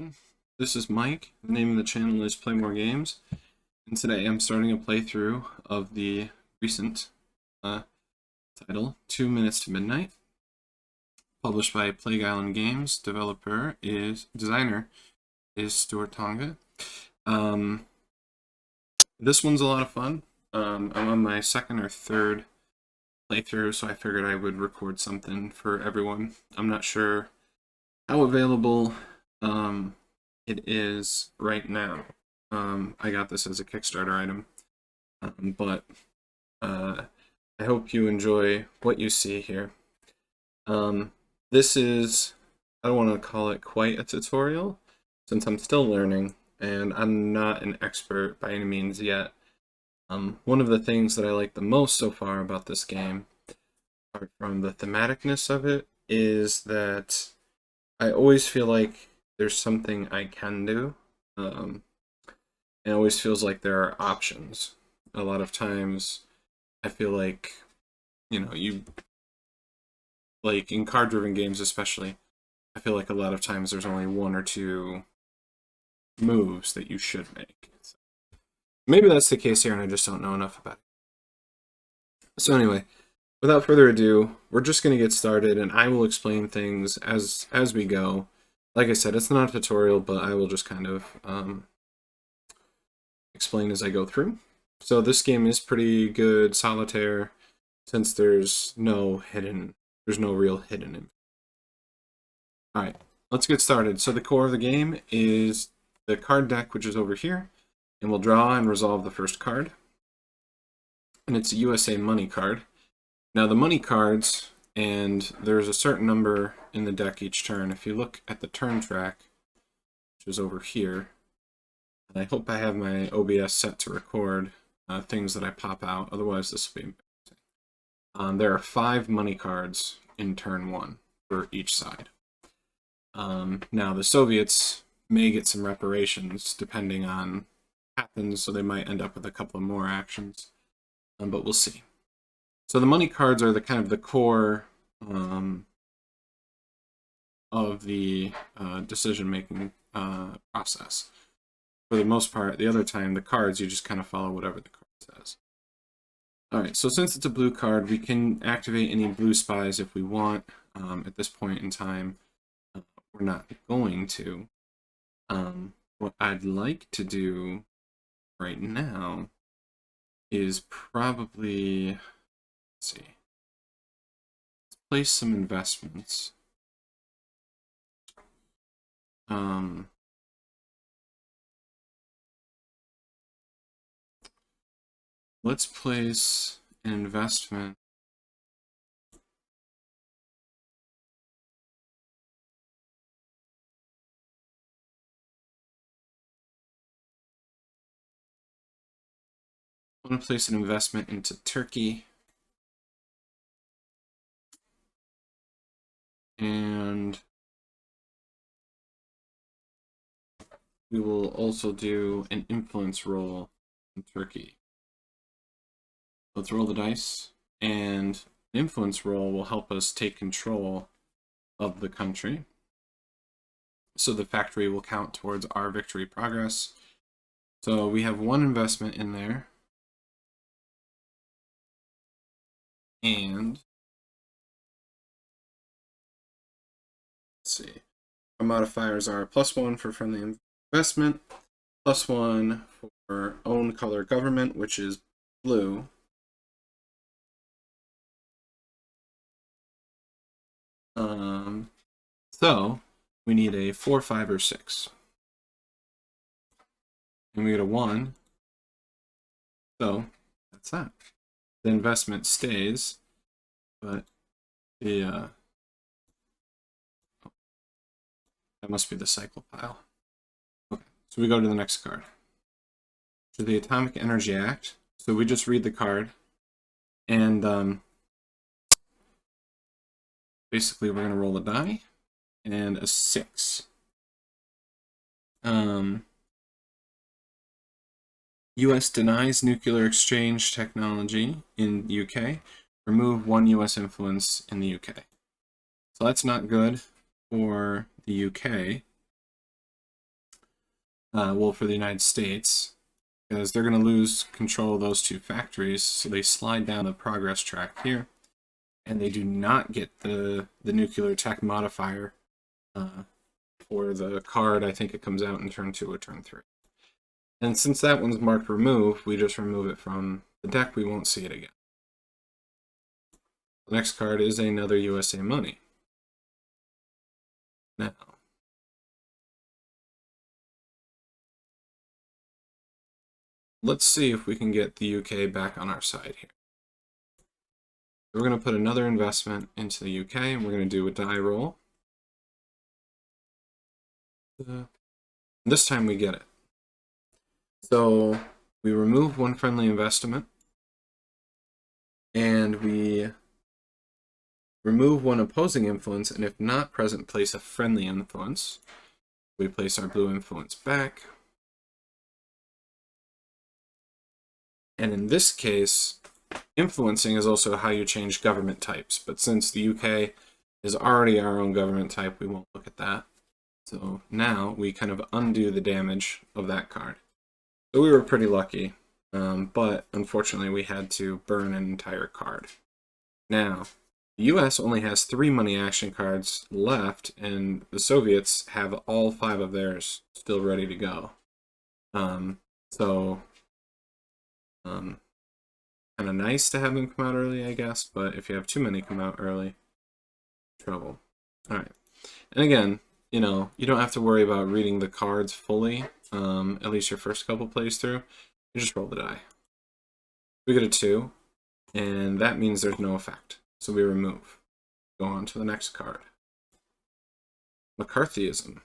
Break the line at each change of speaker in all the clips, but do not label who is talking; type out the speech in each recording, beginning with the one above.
everyone. This is Mike. The name of the channel is Play More Games, and today I'm starting a playthrough of the recent title, 2 Minutes to Midnight, published by Plague Island Games. Designer is Stuart Tonga. This one's a lot of fun. I'm on my second or third playthrough, so I figured I would record something for everyone. I'm not sure how available it is right now. I got this as a Kickstarter item, but I hope you enjoy what you see here. This is, I don't want to call it quite a tutorial, since I'm still learning, and I'm not an expert by any means yet. One of the things that I like the most so far about this game, apart from the thematicness of it, is that I always feel like there's something I can do. It always feels like there are options. A lot of times I feel like, like in card-driven games especially, I feel like a lot of times there's only one or two moves that you should make. Maybe that's the case here and I just don't know enough about it. So anyway, without further ado, we're just going to get started, and I will explain things as we go. Like I said, it's not a tutorial, but I will just kind of explain as I go through. So this game is pretty good solitaire, since there's no real hidden. Alright, let's get started. So the core of the game is the card deck, which is over here, and we'll draw and resolve the first card. And it's a USA money card. Now the money cards, and there's a certain number in the deck each turn. If you look at the turn track, which is over here, and I hope I have my OBS set to record things that I pop out, otherwise this will be embarrassing. There are 5 money cards in turn 1 for each side. Now the Soviets may get some reparations depending on what happens, so they might end up with a couple of more actions, but we'll see. So the money cards are the kind of the core of the decision-making process. For the most part, the other time, the cards, you just kind of follow whatever the card says. Alright, so since it's a blue card, we can activate any blue spies if we want. At this point in time, we're not going to. What I'd like to do right now is probably, let's see, let's place some investments. Let's place an investment into Turkey, and we will also do an influence roll in Turkey. Let's roll the dice, and an influence roll will help us take control of the country. So the factory will count towards our victory progress. So we have 1 investment in there. And let's see. Our modifiers are +1 for friendly investment, +1 for own color government, which is blue. So we need a 4, 5, or 6. And we get a 1. So that's that. The investment stays, but the that must be the cycle pile. Okay, so we go to the next card. To the Atomic Energy Act. So we just read the card, and basically we're going to roll a die, and a 6. U.S. denies nuclear exchange technology in UK. Remove 1 U.S. influence in the UK. So that's not good for the UK. well, for the United States, because they're going to lose control of those two factories, so they slide down the progress track here, and they do not get the nuclear tech modifier for the card. I think it comes out in turn 2 or turn 3. And since that one's marked remove, we just remove it from the deck. We won't see it again. The next card is another USA money. Now, let's see if we can get the UK back on our side here. We're going to put another investment into the UK, and we're going to do a die roll. This time we get it. So we remove one friendly investment, and we remove one opposing influence, and if not present, place a friendly influence. We place our blue influence back. And in this case, influencing is also how you change government types. But since the UK is already our own government type, we won't look at that. So now we kind of undo the damage of that card. So we were pretty lucky, but unfortunately we had to burn an entire card. Now, the US only has 3 money action cards left, and the Soviets have all 5 of theirs still ready to go. Kind of nice to have them come out early, I guess, but if you have too many come out early, trouble. All right, and again, you know, you don't have to worry about reading the cards fully, at least your first couple plays through. You just roll the die. We get a 2, and that means there's no effect, so we remove. Go on to the next card. McCarthyism.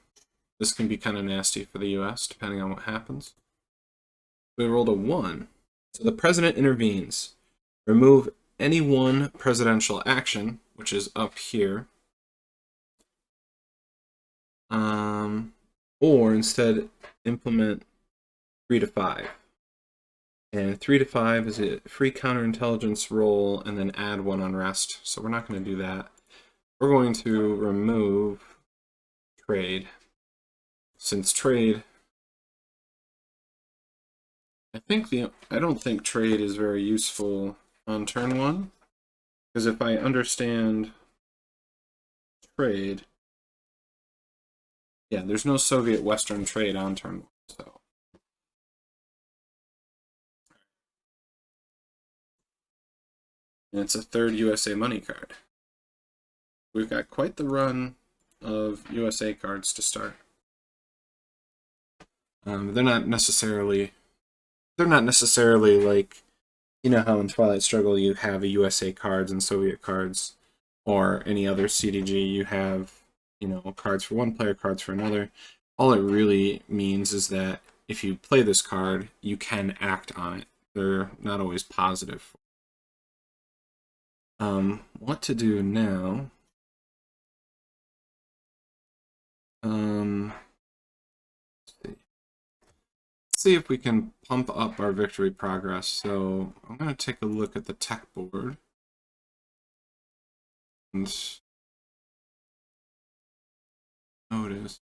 This can be kind of nasty for the US, depending on what happens. We rolled a 1. So the president intervenes. Remove any one presidential action, which is up here. Or instead implement 3 to 5. And 3 to 5 is a free counterintelligence roll and then add 1 unrest. So we're not going to do that. We're going to remove trade. Since trade, I don't think trade is very useful on turn 1, because if I understand trade, yeah, there's no Soviet Western trade on turn 1, so. And it's a 3rd USA money card. We've got quite the run of USA cards to start. They're not necessarily like, you know how in Twilight Struggle you have a USA cards and Soviet cards, or any other CDG you have, you know, cards for one player, cards for another. All it really means is that if you play this card, you can act on it. They're not always positive. What to do now? See if we can pump up our victory progress. So I'm going to take a look at the tech board. And notice.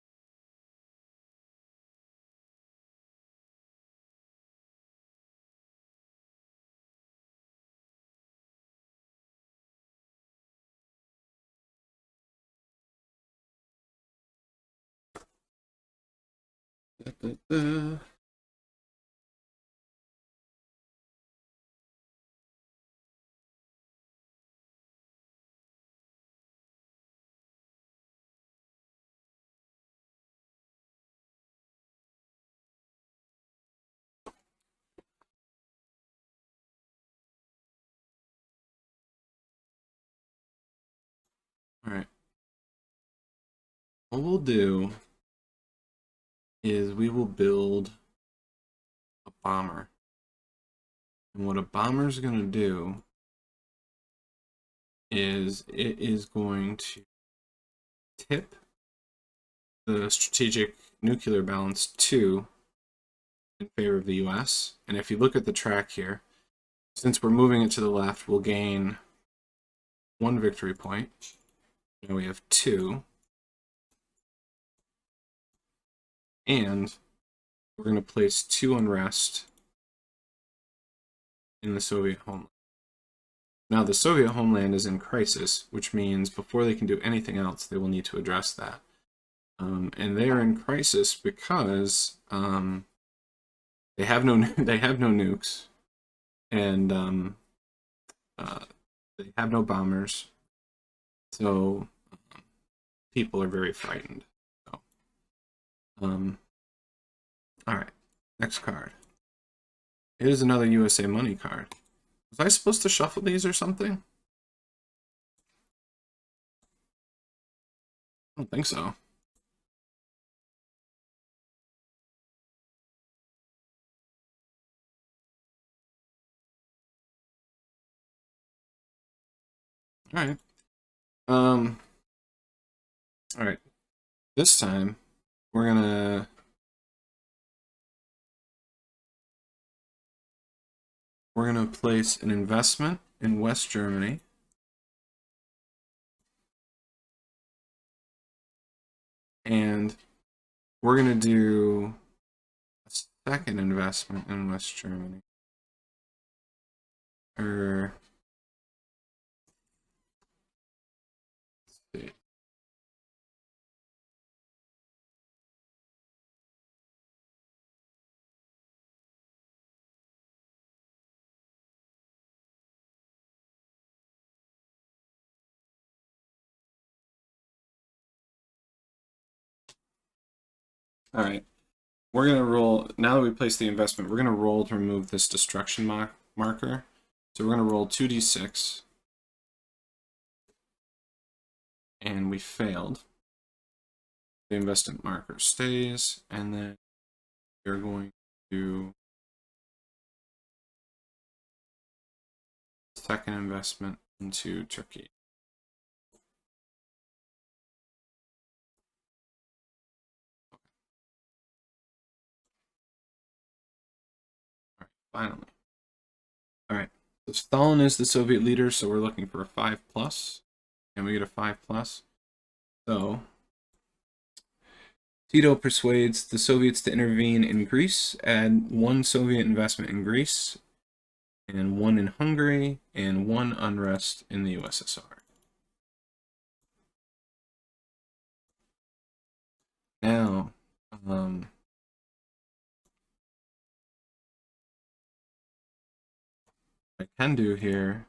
All right. What we'll do is we will build a bomber. And what a bomber is going to do is it is going to tip the strategic nuclear balance 2 in favor of the US. And if you look at the track here, since we're moving it to the left, we'll gain 1 victory point. Now we have 2. And we're going to place 2 unrest in the Soviet homeland. Now, the Soviet homeland is in crisis, which means before they can do anything else, they will need to address that. And they are in crisis because they have no nukes, and they have no bombers, so people are very frightened. So, all right, next card. It is another USA money card. Was I supposed to shuffle these or something? I don't think so. All right. All right. This time, we're gonna place an investment in West Germany. And we're gonna do a second investment in West Germany. Let's see. All right, we're gonna roll, now that we place the investment, we're gonna roll to remove this destruction marker. So we're gonna roll 2d6. And we failed. The investment marker stays, and then we're going to second investment into Turkey. Finally. All right. So Stalin is the Soviet leader, so we're looking for a 5+, and we get a 5+. So Tito persuades the Soviets to intervene in Greece, add 1 Soviet investment in Greece, and 1 in Hungary, and 1 unrest in the USSR. Now, what I can do here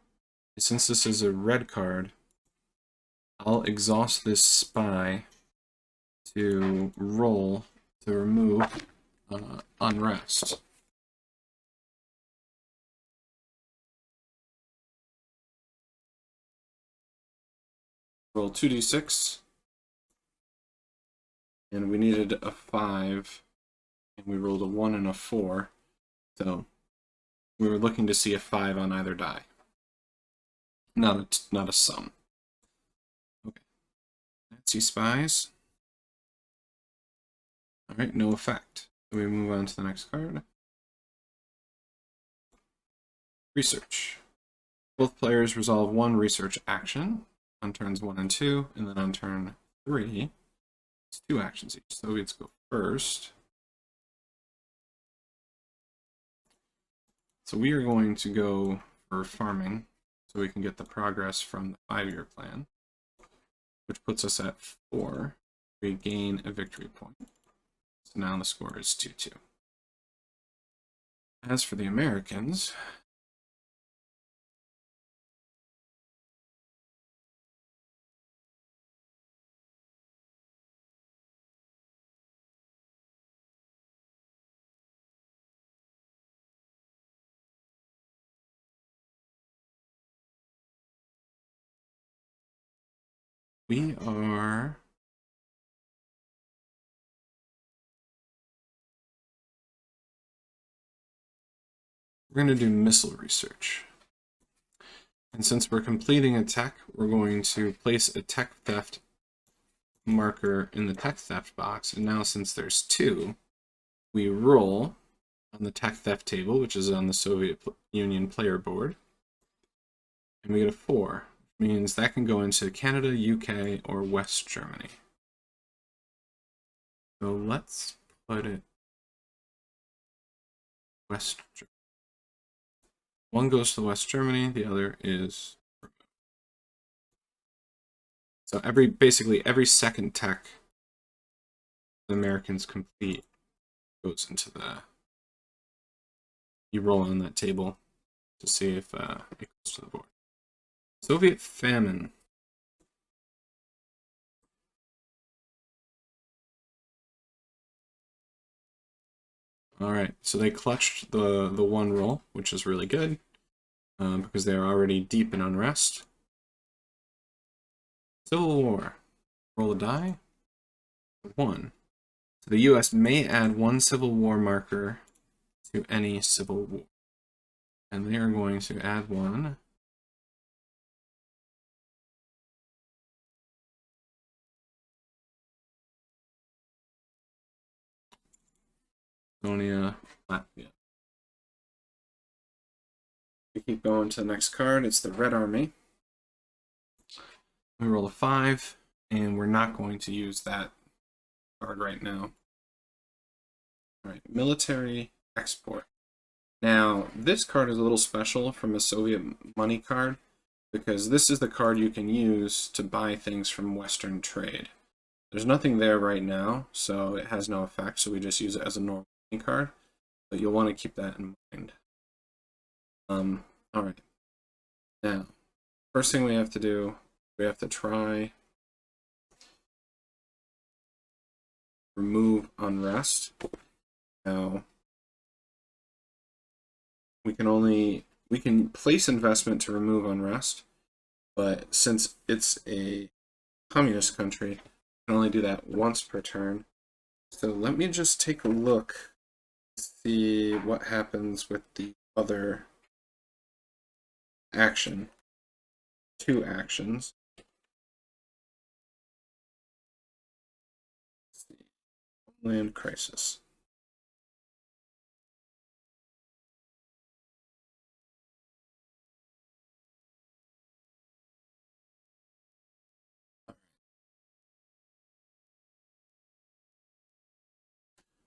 is, since this is a red card, I'll exhaust this spy to roll to remove unrest. Roll 2d6, and we needed a 5, and we rolled a 1 and a 4, so we were looking to see a 5 on either die. Not a sum. Okay. Nazi spies. All right, no effect. So we move on to the next card. Research. Both players resolve 1 research action on turns 1 and 2, and then on turn 3, it's 2 actions each. Soviets go first. So we are going to go for farming, so we can get the progress from the 5-year plan, which puts us at 4. We gain a victory point. So now the score is 2-2. As for the Americans, we're going to do missile research. And since we're completing a tech, we're going to place a tech theft marker in the tech theft box. And now, since there's 2, we roll on the tech theft table, which is on the Soviet Union player board. And we get a 4, which means that can go into Canada, UK, or West Germany. So let's put it West Germany. One goes to West Germany, the other is removed. So basically every second tech the Americans complete goes into you roll on that table to see if it goes to the board. Soviet famine. All right, so they clutched the one roll, which is really good because they're already deep in unrest. Civil War. Roll a die. 1. So the U.S. may add 1 Civil War marker to any Civil War. And they are going to add 1. Estonia, Latvia. We keep going to the next card. It's the Red Army. We roll a 5, and we're not going to use that card right now. All right, military export. Now, this card is a little special from a Soviet money card because this is the card you can use to buy things from Western trade. There's nothing there right now, so it has no effect, so we just use it as a normal money card, but you'll want to keep that in mind. All right. Now, first thing we have to do, we have to try remove unrest. Now, we can place investment to remove unrest, but since it's a communist country, we can only do that once per turn. So let me just take a look to see what happens with the other action. 2 actions. Let's see. Homeland crisis.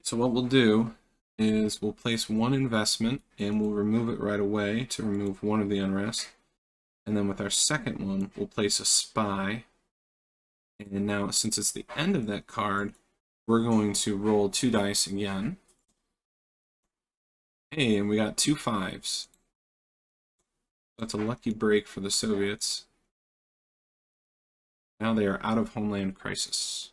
So what we'll do is we'll place 1 investment and we'll remove it right away to remove 1 of the unrest. And then with our second one, we'll place a spy. And now, since it's the end of that card, we're going to roll 2 dice again. Hey, and we got 2 5s. That's a lucky break for the Soviets. Now they are out of Homeland Crisis.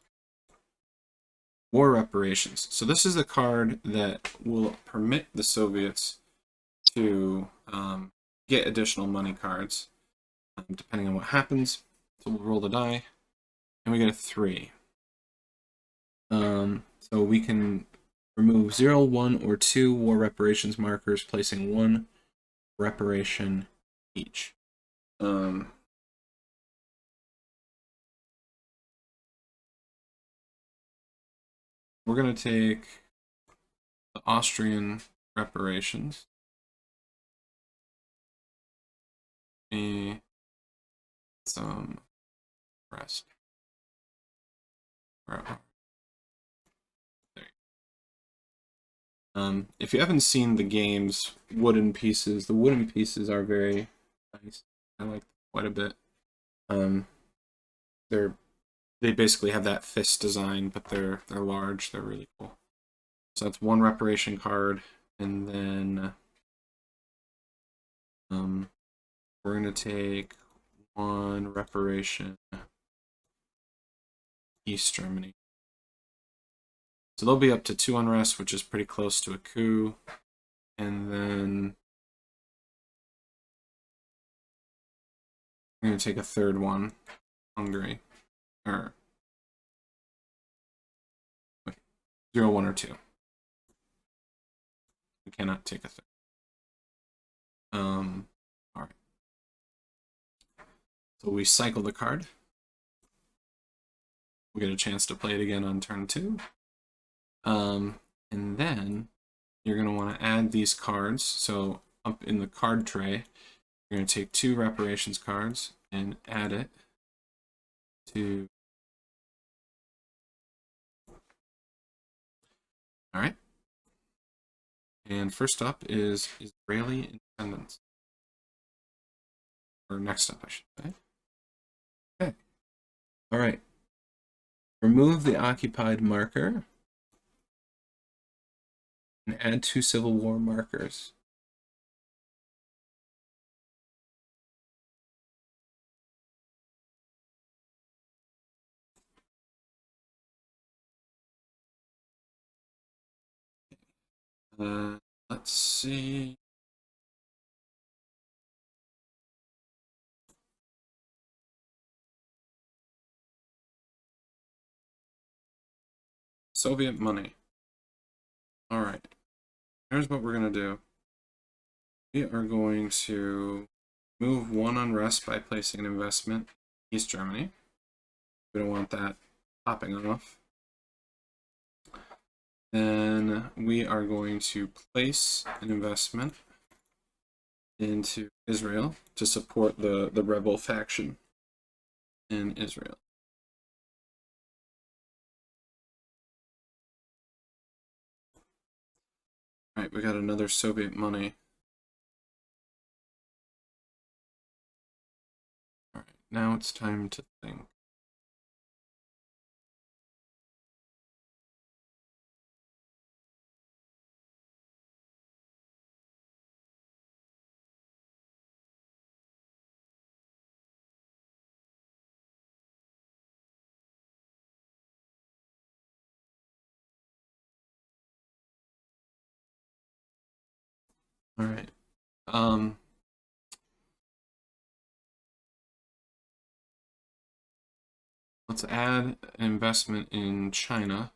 War reparations. So this is a card that will permit the Soviets to get additional money cards, depending on what happens. So we'll roll the die, and we get a 3. So we can remove 0, 1, or 2 war reparations markers, placing 1 reparation each. We're going to take the Austrian reparations. And some rest. If you haven't seen the game's wooden pieces, the wooden pieces are very nice. I like them quite a bit. They basically have that fist design, but they're large. They're really cool. So that's 1 reparation card, and then we're gonna take 1 reparation East Germany. So they'll be up to 2 unrest, which is pretty close to a coup, and then I'm gonna take a 3rd one, Hungary. Or 0, 1, or 2. We cannot take a 3rd. Alright. So we cycle the card. We get a chance to play it again on turn 2. And then you're going to want to add these cards. So up in the card tray, you're going to take 2 reparations cards and add it to... Alright. And first up is Israeli independence. Or next up, I should say. Okay. All right. Remove the occupied marker and add 2 Civil War markers. Let's see. Soviet money. All right. Here's what we're going to do. We are going to move 1 unrest by placing an investment in East Germany. We don't want that popping off. Then we are going to place an investment into Israel to support the rebel faction in Israel. All right, we got another Soviet money. All right, now it's time to think. All right. Let's add an investment in China,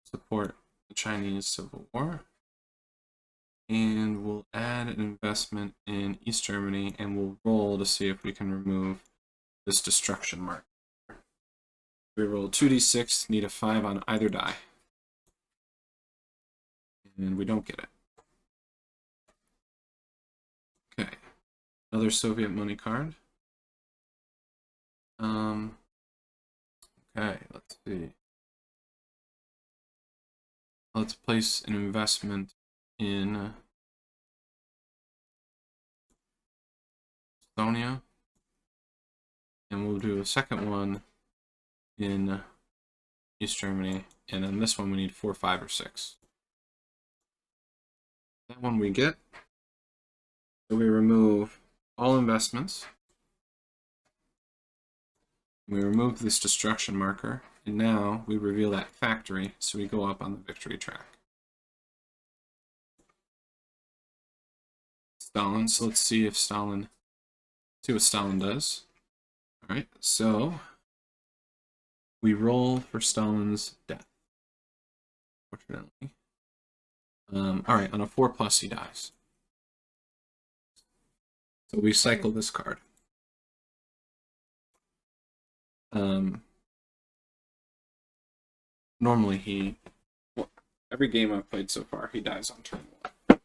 support the Chinese Civil War. And we'll add an investment in East Germany, and we'll roll to see if we can remove this destruction mark. We roll 2d6, need a 5 on either die. And we don't get it. Okay. Another Soviet money card. Okay, let's see. Let's place an investment in Estonia. And we'll do a second one in East Germany. And on this one we need 4, 5, or 6. That one we get. So we remove all investments. We remove this destruction marker, and now we reveal that factory, so we go up on the victory track. Stalin, so let's see what Stalin does. All right, so we roll for Stalin's death, fortunately. All right, on a 4+ he dies. So we cycle this card. Normally every game I've played so far, he dies on turn 1.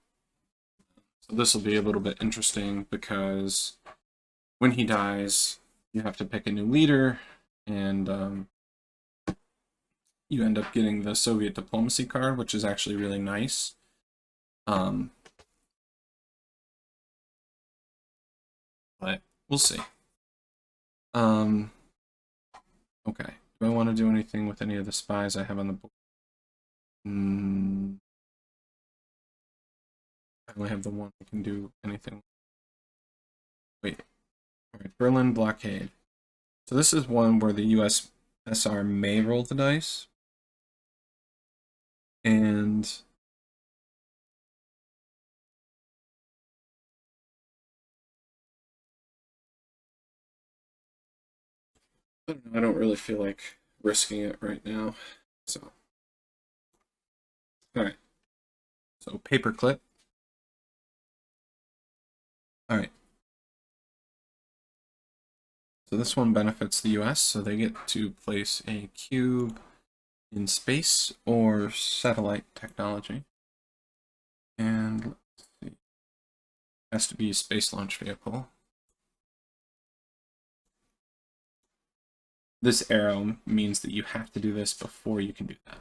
So this will be a little bit interesting because when he dies, you have to pick a new leader, and you end up getting the Soviet diplomacy card, which is actually really nice. But we'll see. Okay. Do I want to do anything with any of the spies I have on the board? I only have the one I can do anything. Wait. All right. Berlin Blockade. So this is one where the USSR may roll the dice. And I don't really feel like risking it right now. So, all right. So paperclip. All right. So this one benefits the US, so they get to place a cube in space or satellite technology. And let's see. It has to be a space launch vehicle. This arrow means that you have to do this before you can do that.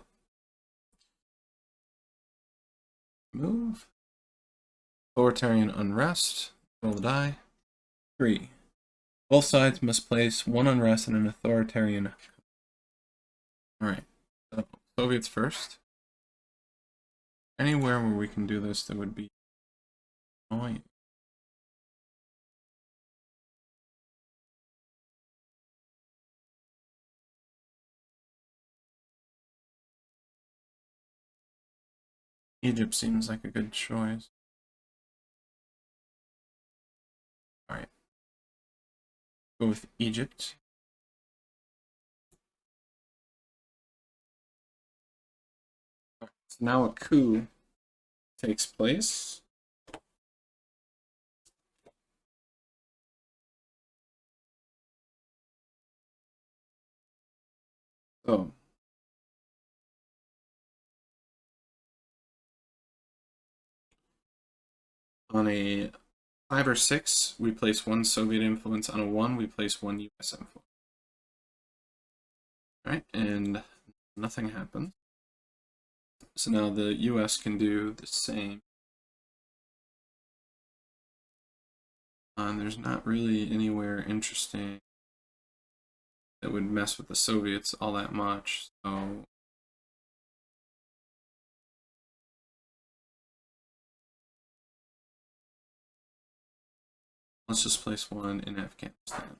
move. Authoritarian unrest. Roll the die. 3. Both sides must place one unrest and an authoritarian. Alright, so Soviets first. Anywhere where we can do this that would be annoying. Egypt seems like a good choice. Alright. Go with Egypt. So now a coup takes place. So on a 5 or 6, we place one Soviet influence. On a 1, we place one US influence. Alright, and nothing happened. So now the US can do the same. There's not really anywhere interesting that would mess with the Soviets all that much, so let's just place one in Afghanistan.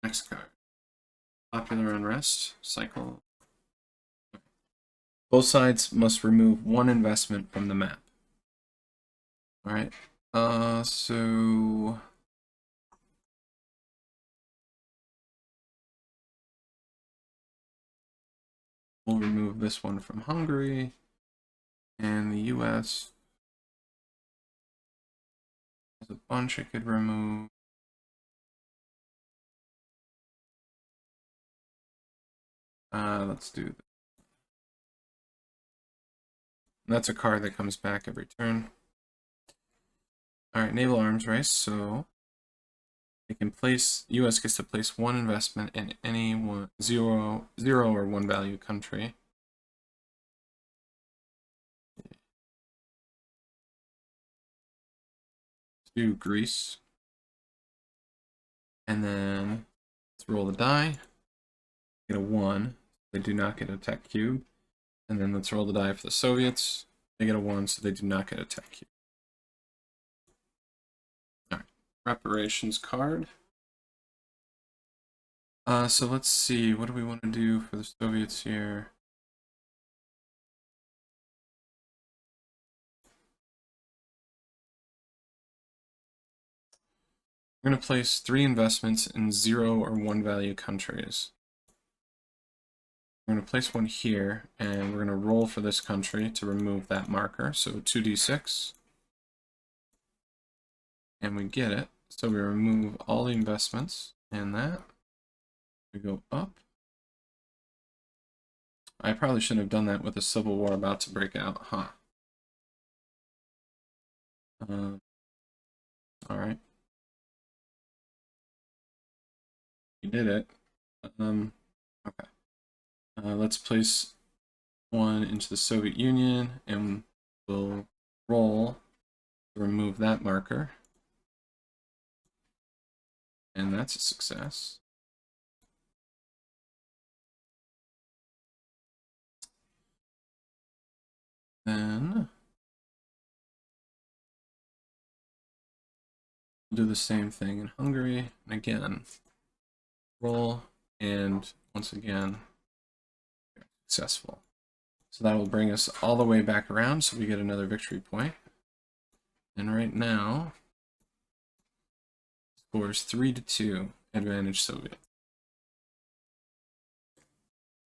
Next card. Popular unrest cycle. Both sides must remove one investment from the map. Alright. So we'll remove this one from Hungary, and the US has a bunch it could remove. Let's do that. That's a card that comes back every turn. Alright, naval arms race, so they can place, US gets to place one investment in any zero or 1 value country. Let's do Greece. And then let's roll the die. Get a 1. They do not get a tech cube. And then let's roll the die for the Soviets. They get a 1, so they do not get a tech cube. Alright, reparations card. So let's see, what do we want to do for the Soviets here? We're going to place 3 investments in 0 or 1 value countries. We're going to place one here, and we're going to roll for this country to remove that marker. So 2d6. And we get it. So we remove all the investments in that. We go up. I probably shouldn't have done that with a civil war about to break out, huh? Alright. We did it. Okay. Let's place one into the Soviet Union, and we'll roll to remove that marker. And that's a success. Then we'll do the same thing in Hungary, and again, roll, and once again, successful. So that will bring us all the way back around, so we get another victory point. And right now, score is 3-2, advantage Soviet.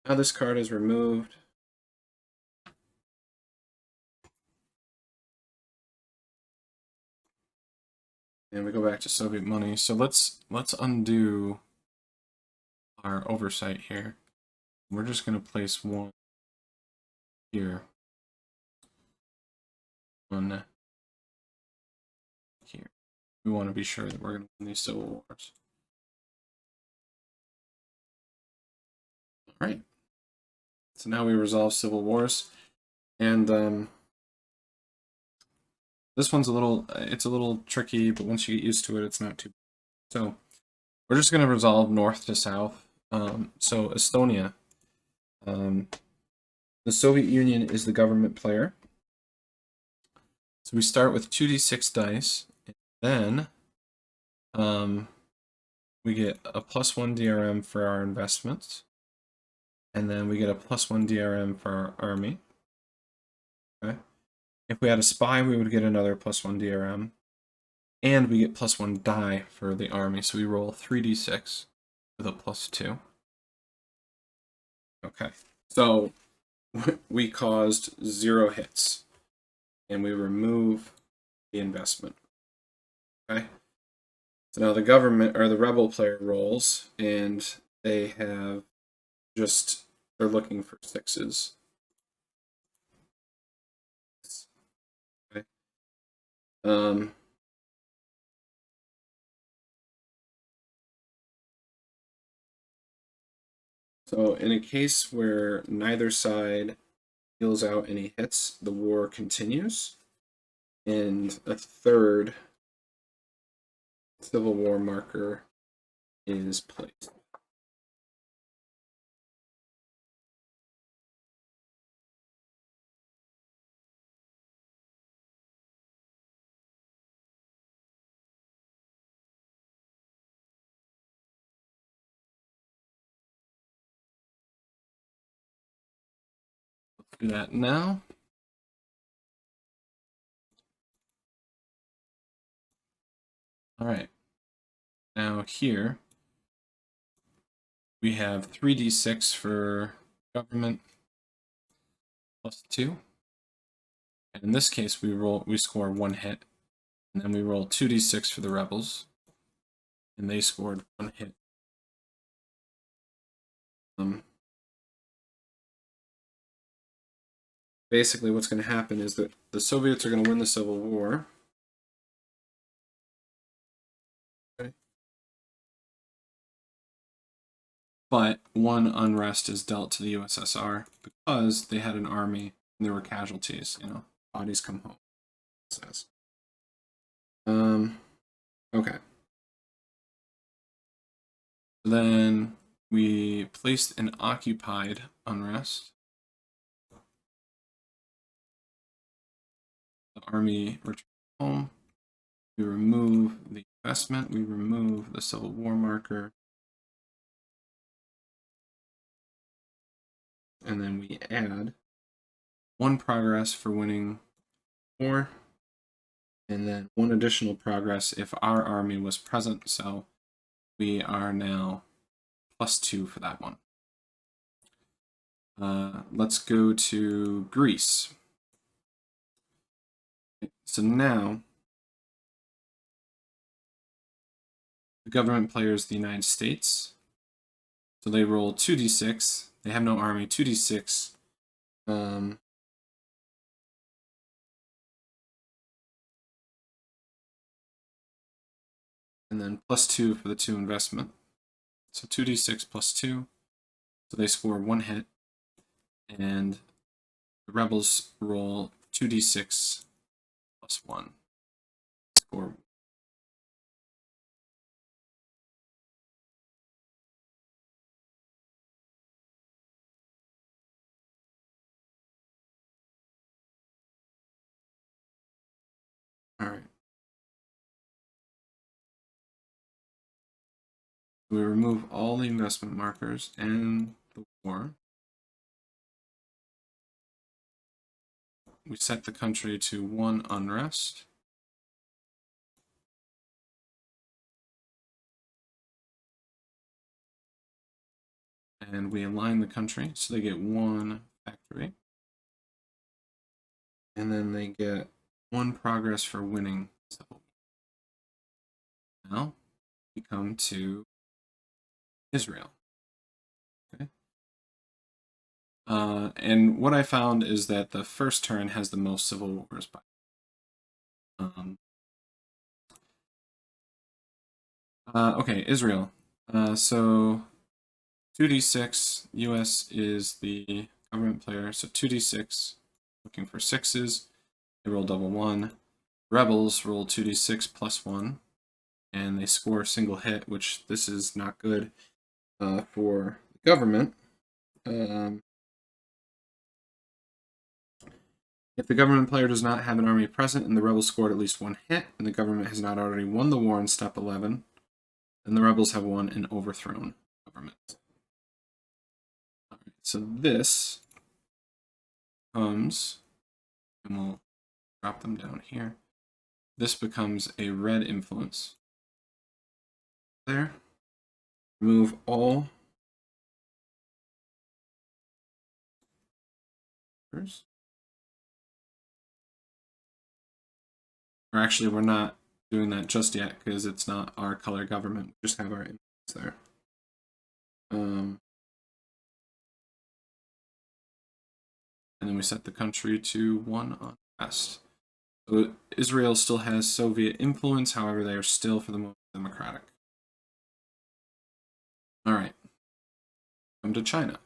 Now this card is removed. And we go back to Soviet money. So let's undo our oversight here. We're just going to place one here. One here. We want to be sure that we're going to win these civil wars. All right. So now we resolve civil wars, and this one's it's a little tricky, but once you get used to it, it's not too bad. So we're just going to resolve north to south. So Estonia, the Soviet Union is the government player. So we start with 2d6 dice, and then we get a +1 DRM for our investments, and then we get a +1 DRM for our army. Okay. If we had a spy, we would get another +1 DRM, and we get +1 die for the army. So we roll 3d6 with a +2. Okay, so we caused 0 hits, and we remove the investment. Okay, so now the government or the rebel player rolls, and they have they're looking for 6s. Okay. So in a case where neither side deals out any hits, the war continues, and a third Civil War marker is placed. Let's do that now. All right. Now here we have 3d6 for government +2. And in this case, we score 1 hit, and then we roll 2d6 for the rebels, and they scored 1 hit. Basically, what's going to happen is that the Soviets are going to win the Civil War. Okay. But 1 unrest is dealt to the USSR because they had an army and there were casualties. Bodies come home. It says. Okay. Then we placed an occupied unrest. The army returned home. We remove the investment. We remove the Civil War marker. And then we add 1 progress for winning war, and then 1 additional progress if our army was present. So we are now +2 for that one. Let's go to Greece. So now the government player is the United States. So they roll 2d6. They have no army. 2d6. And then +2 for the 2 investment. So 2d6 +2. So they score 1 hit. And the rebels roll 2d6 +1. Score. All right. We remove all the investment markers and the war. We set the country to 1 unrest. And we align the country so they get 1 factory. And then they get 1 progress for winning Civil War. Now we come to Israel. Okay. And what I found is that the first turn has the most civil wars by. Okay, Israel. So 2d6, US is the government player. So 2d6, looking for 6s. They roll double 1. Rebels roll 2d6 plus 1, and they score a single hit, which this is not good for the government. If the government player does not have an army present and the rebels scored at least 1 hit, and the government has not already won the war in step 11, then the rebels have won and overthrown government. All right, so this comes, and we'll drop them down here. This becomes a red influence. There. Remove all. Or actually, we're not doing that just yet because it's not our color government. We just have our influence there. And then we set the country to 1 on rest. So Israel still has Soviet influence, however, they are still, for the moment, democratic. All right. Come to China.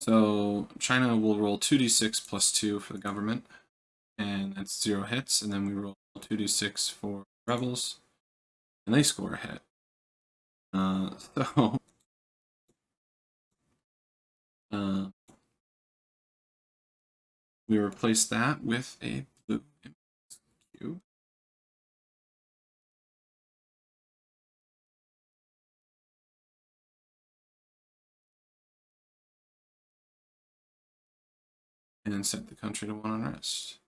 So China will roll 2d6 plus 2 for the government, and that's 0 hits, and then we roll 2d6 for rebels, and they score a hit. We replace that with a blue cube. And set the country to 1 on rest.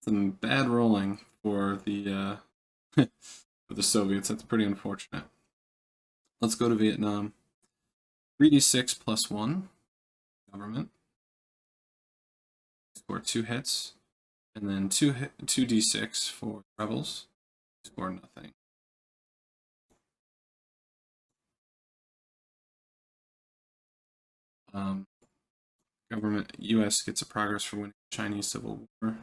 Some bad rolling for the for the Soviets. That's pretty unfortunate. Let's go to Vietnam. 3d6 plus 1. Government. Score 2 hits. And then 2d6 for rebels. Score nothing. Government U.S. gets a progress for winning the Chinese Civil War.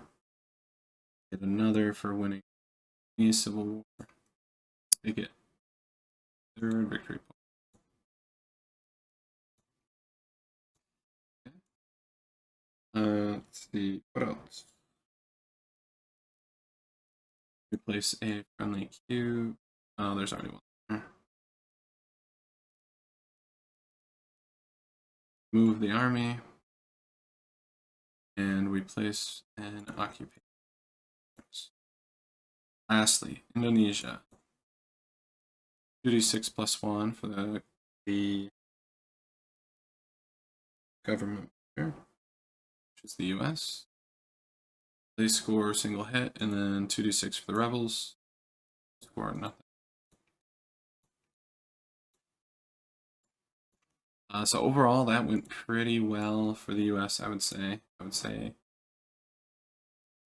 Get another for winning the Chinese Civil War. They get 3rd victory point. Let's see, what else? Replace a friendly cube. Oh, there's already one there. Move the army. And we place an occupation. Lastly, Indonesia. 2d6 plus 1 for the government here, which is the US. They score a single hit, and then 2d6 for the rebels. Score nothing. So overall, that went pretty well for the US, I would say.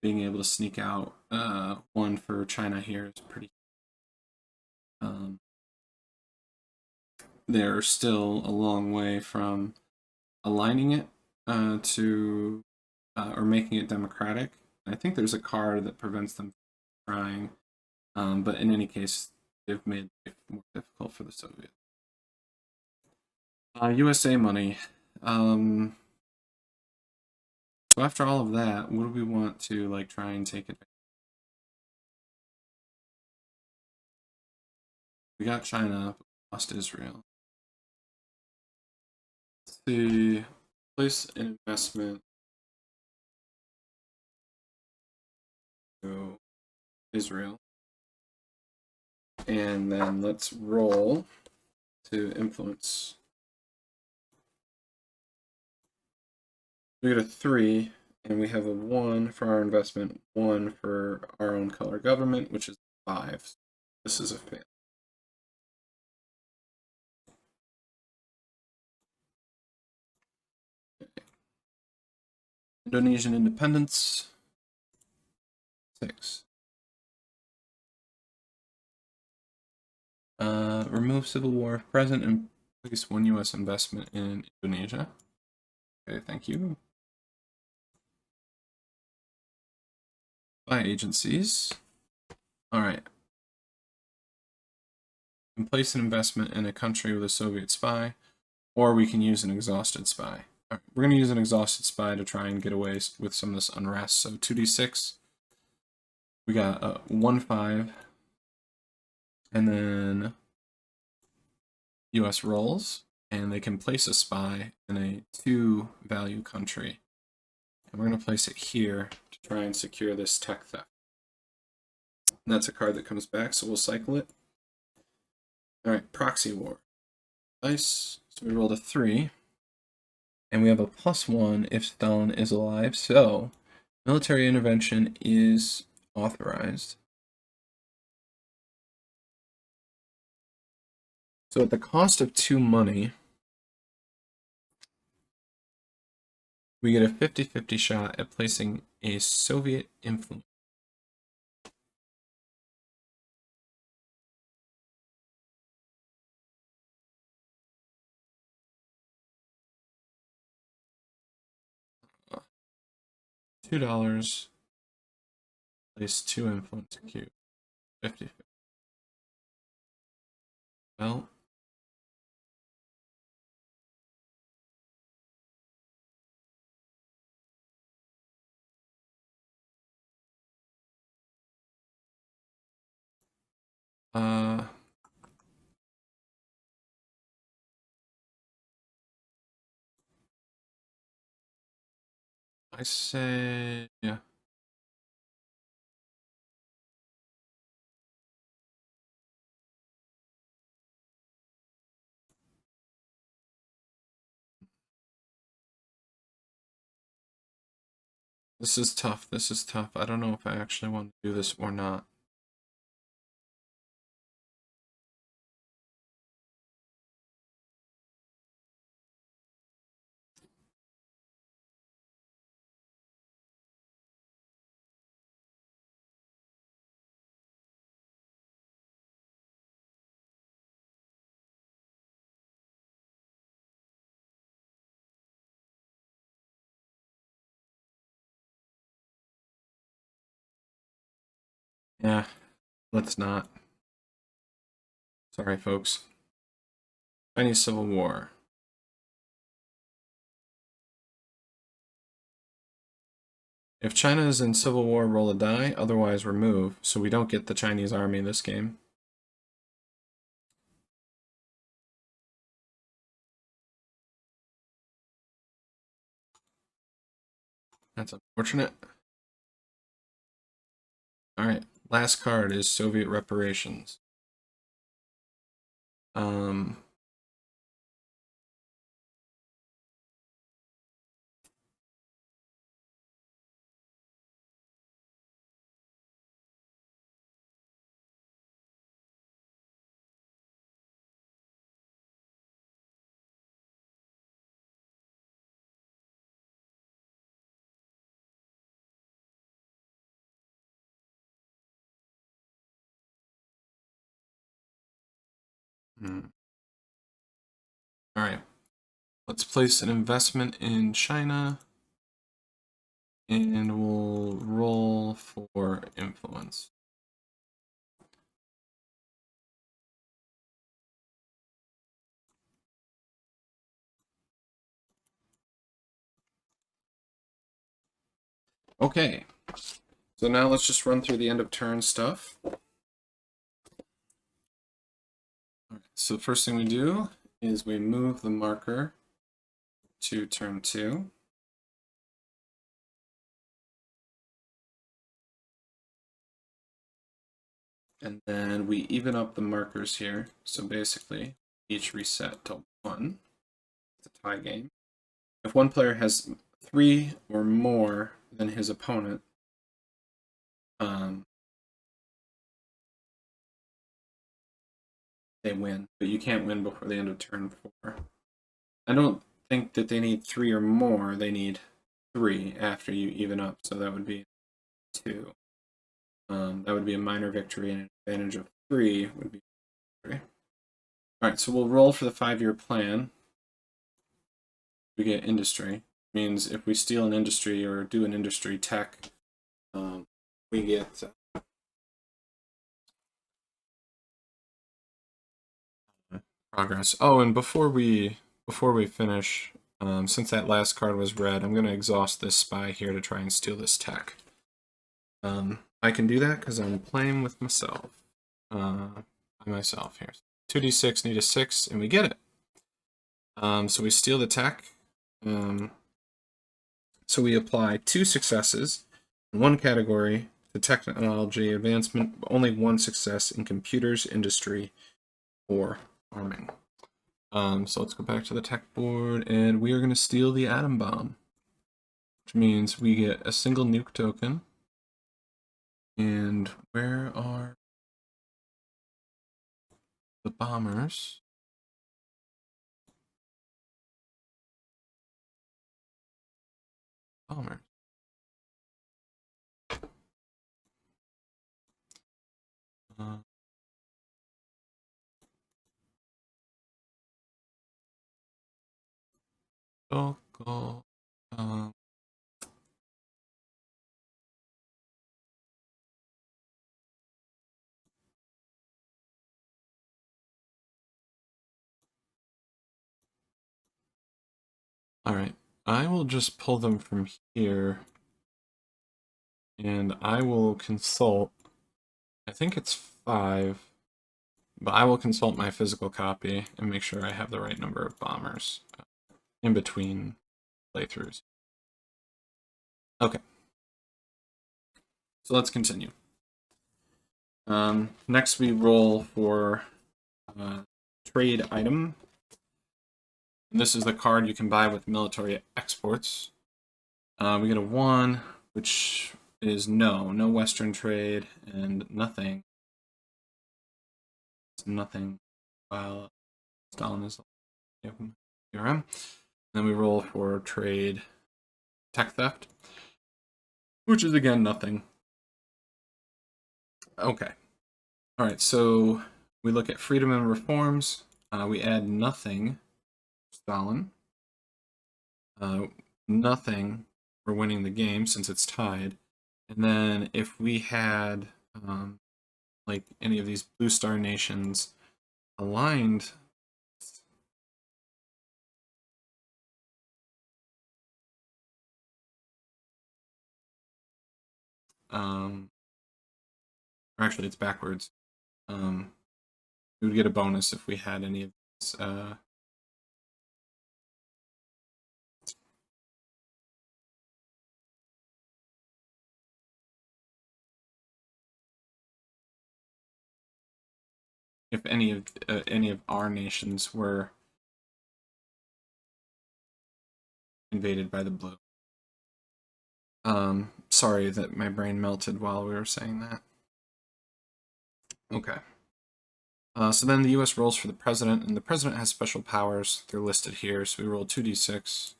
Being able to sneak out 1 for China here is pretty. They're still a long way from aligning it to or making it democratic. I think there's a card that prevents them from trying, but in any case, they've made it more difficult for the Soviets. USA money. So after all of that, what do we want to like try and take advantage? We got China, but we lost Israel. Let's see. Place an investment to Israel. And then let's roll to influence. We get a 3, and we have a 1 for our investment, 1 for our own color government, which is 5. This is a fail. Okay. Indonesian independence. 6. Remove civil war if present and place 1 U.S. investment in Indonesia. Okay, thank you. By agencies. All right. We can place an investment in a country with a Soviet spy, or we can use an exhausted spy. All right, we're going to use an exhausted spy to try and get away with some of this unrest. So 2d6. We got 1-5. And then US rolls, and they can place a spy in a 2-value country. And we're going to place it here to try and secure this tech theft. And that's a card that comes back, so we'll cycle it. All right, proxy war. Nice. So we rolled a 3. And we have a +1 if Stalin is alive. So military intervention is authorized. So at the cost of 2 money, we get a 50-50 shot at placing a Soviet influence. $2. Place 2 influence cube. 50. Well, I say, yeah. This is tough. This is tough. I don't know if I actually want to do this or not. Yeah, let's not. Sorry, folks. Chinese Civil War. If China is in civil war, roll a die, otherwise remove, so we don't get the Chinese army in this game. That's unfortunate. Alright, last card is Soviet reparations. Alright, let's place an investment in China, and we'll roll for influence. Okay, so now let's just run through the end of turn stuff. So the first thing we do is we move the marker to turn 2. And then we even up the markers here. So basically, each reset to 1. It's a tie game. If one player has 3 or more than his opponent, they win. But you can't win before the end of turn 4. I don't think that they need 3 or more. They need 3 after you even up. So that would be 2. That would be a minor victory, and an advantage of 3 would be victory. Alright, so we'll roll for the 5-year plan. We get industry. Means if we steal an industry or do an industry tech, we get progress. Oh, and before we finish, since that last card was red, I'm gonna exhaust this spy here to try and steal this tech. I can do that because I'm playing with myself. By myself here. 2d6, need a 6, and we get it. So we steal the tech. So we apply 2 successes in one category to technology advancement, only 1 success in computers, industry, or farming. So let's go back to the tech board, and we are going to steal the atom bomb, which means we get a single nuke token. And where are the bombers? Bombers. Local. Alright, I will just pull them from here, and I will consult, I think it's 5, but I will consult my physical copy and make sure I have the right number of bombers in between playthroughs. Okay, so let's continue. Next we roll for trade item. This is the card you can buy with military exports. We get a 1, which is no Western trade, and nothing. It's nothing while Stalin is URM. Then we roll for trade tech theft, which is again nothing. Okay. Alright, so we look at freedom and reforms. We add nothing. Stalin. Nothing for winning the game since it's tied. And then if we had like any of these blue star nations aligned, or actually it's backwards. We would get a bonus if we had any of these if any of our nations were invaded by the blue. Sorry that my brain melted while we were saying that. Okay. So then the US rolls for the president, and the president has special powers. They're listed here. So we roll 2d6,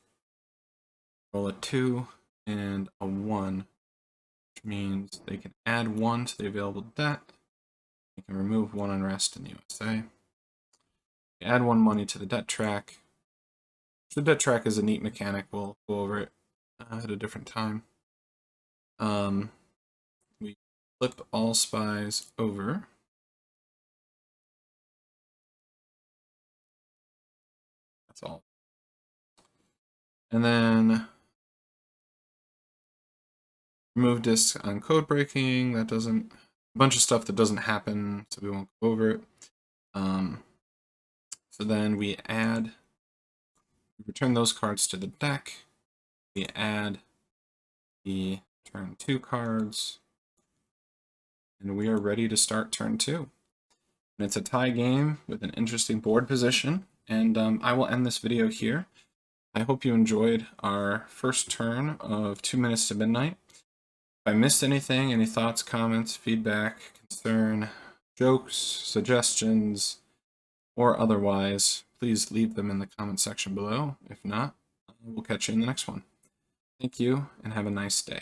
roll a 2, and a 1, which means they can add 1 to the available debt. They can remove 1 unrest in the USA. They add 1 money to the debt track. The debt track is a neat mechanic. We'll go over it at a different time. We flip all spies over. That's all. And then remove disks on code breaking. That doesn't, a bunch of stuff that doesn't happen, so we won't go over it. So then we return those cards to the deck. We add the turn 2 cards, and we are ready to start turn 2. And it's a tie game with an interesting board position, and I will end this video here. I hope you enjoyed our first turn of 2 minutes to midnight. If I missed anything, any thoughts, comments, feedback, concern, jokes, suggestions, or otherwise, please leave them in the comment section below. If not, we'll catch you in the next one. Thank you, and have a nice day.